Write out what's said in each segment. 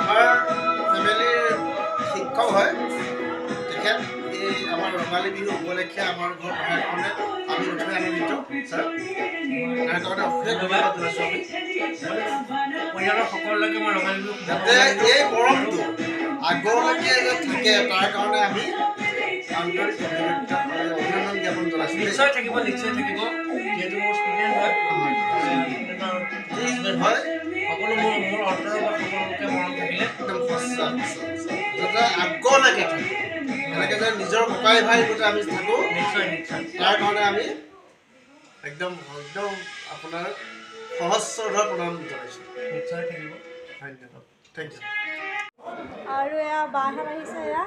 আমাৰ ফেমিলিৰ শিক্ষক হয় তেখেত এই আমাৰ ৰঙালী বিহু উপলক্ষে আমাৰ ঘৰত অহাৰ কাৰণে আমি নথৈ আনন্দিত ছাৰ তাৰ কাৰণে অশেষ ধন্যবাদ জনাইছোঁ আমি পৰিয়ালৰ সকলোকে মই ৰঙালী বিহু যাতে এই মৰমটো আগলৈকে যে থাকে তাৰ কাৰণে আমি আন্তৰিক অভিনন্দন জ্ঞাপন জনাইছোঁ। নিশ্চয় থাকিব যিহেতু মোৰ ষ্টুডেণ্ট হয় সকলো মোৰ অন্তৰৰ পৰা সকলোকে মৰম থাকিলে একদম সঁচা যাতে আগলৈকে থাকে এনেকৈ যে নিজৰ ককাই ভাই গোটেই আমি থাকোঁ নিশ্চয় তাৰ কাৰণে আমি একদম আপোনাৰ সহস্ৰধৰ প্ৰণাম জনাইছোঁ। নিশ্চয় থাকিব ধন্যবাদ থেংক ইউ। আৰু এয়া বাহঁত আহিছে এয়া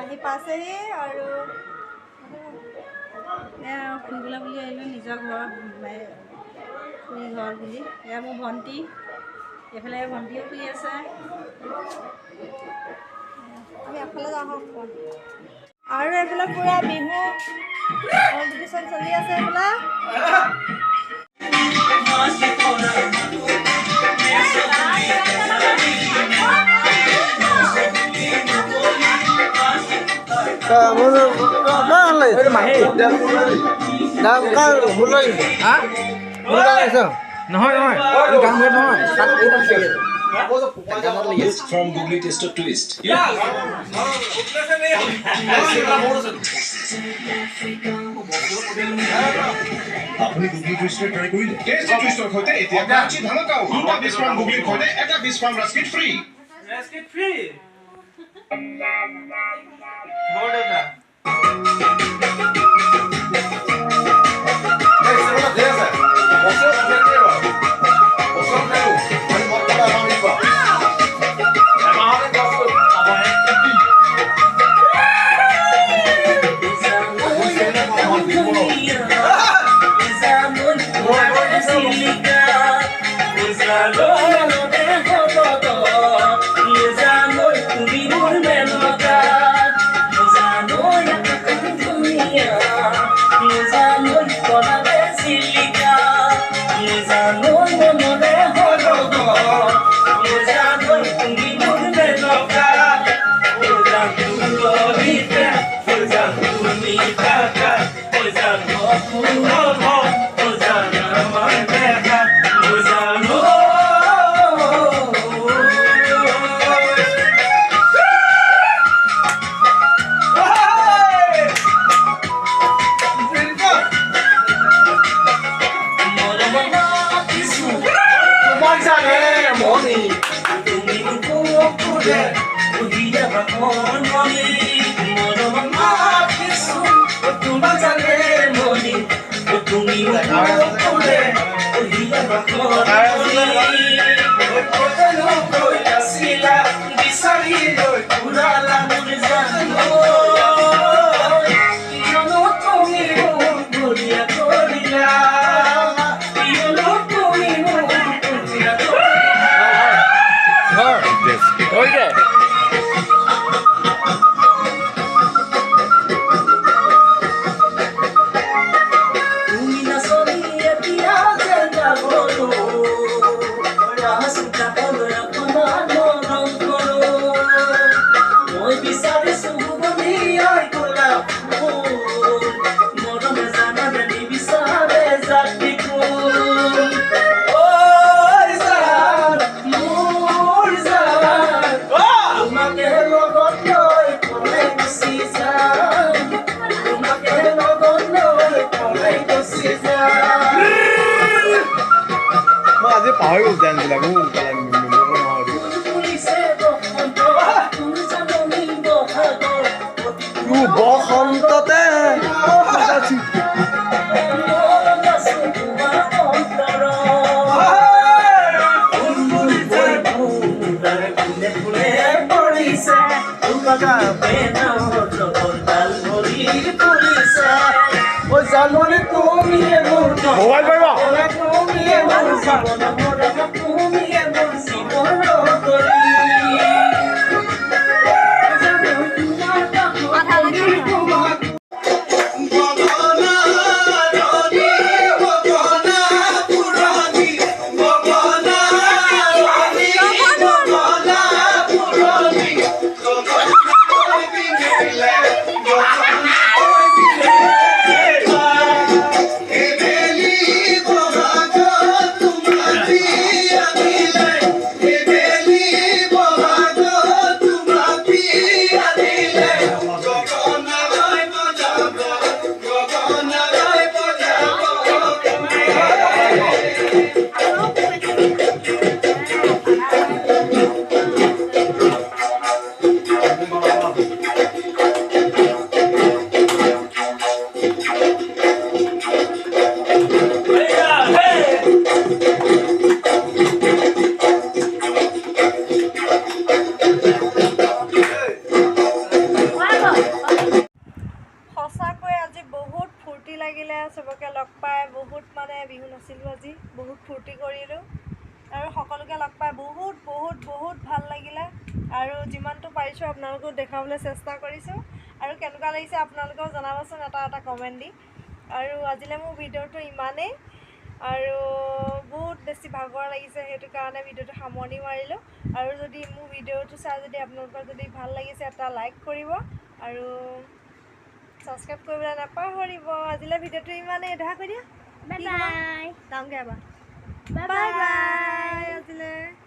আহি পাইছেহি আৰু ফুৰিবলৈ বুলি আহিলোঁ নিজৰ ঘৰ খুৰী ঘৰ বুলি এয়া মোৰ ভণ্টি এইফালে ভণ্টিও শুই আছে আমি এফালে যাওঁ আৰু এইফালে পূৰা বিহু কম্পিটিশ্যন চলি আছে এইফালে Twist from Google Test Twist. আপুনি গুগলি টুইষ্টৰ ট্ৰাই কৰিলে টেষ্ট টুইষ্টৰ সৈতে এতিয়া কাঞ্চি ধামকাও দুটা বিচ ফ্ৰম গুগলিৰ সৈতে এটা বিচ ফ্ৰম ৰাস্কিট ফ্ৰী বিহু নাচিলোঁ আজি বহুত ফূৰ্তি কৰিলোঁ আৰু সকলোকে লগ পাই বহুত বহুত বহুত ভাল লাগিলে আৰু যিমানটো পাৰিছোঁ আপোনালোকক দেখাবলৈ চেষ্টা কৰিছোঁ আৰু কেনেকুৱা লাগিছে আপোনালোকেও জনাবচোন এটা কমেণ্ট দি আৰু আজিলৈ মোৰ ভিডিঅ'টো ইমানেই আৰু বহুত বেছি ভাগৰ লাগিছে সেইটো কাৰণে ভিডিঅ'টো সামৰণি মাৰিলোঁ আৰু যদি মোৰ ভিডিঅ'টো চাই যদি আপোনালোকৰ যদি ভাল লাগিছে এটা লাইক কৰিব আৰু ছাবস্ক্ৰাইব কৰিবলৈ নাপাহৰিব আজিলৈ ভিডিঅ'টো ইমানেই দেখা কৰি দিয়া বাই বাই যাওঁগৈ এবাৰ বাই বাই বাই বাই আজিলৈ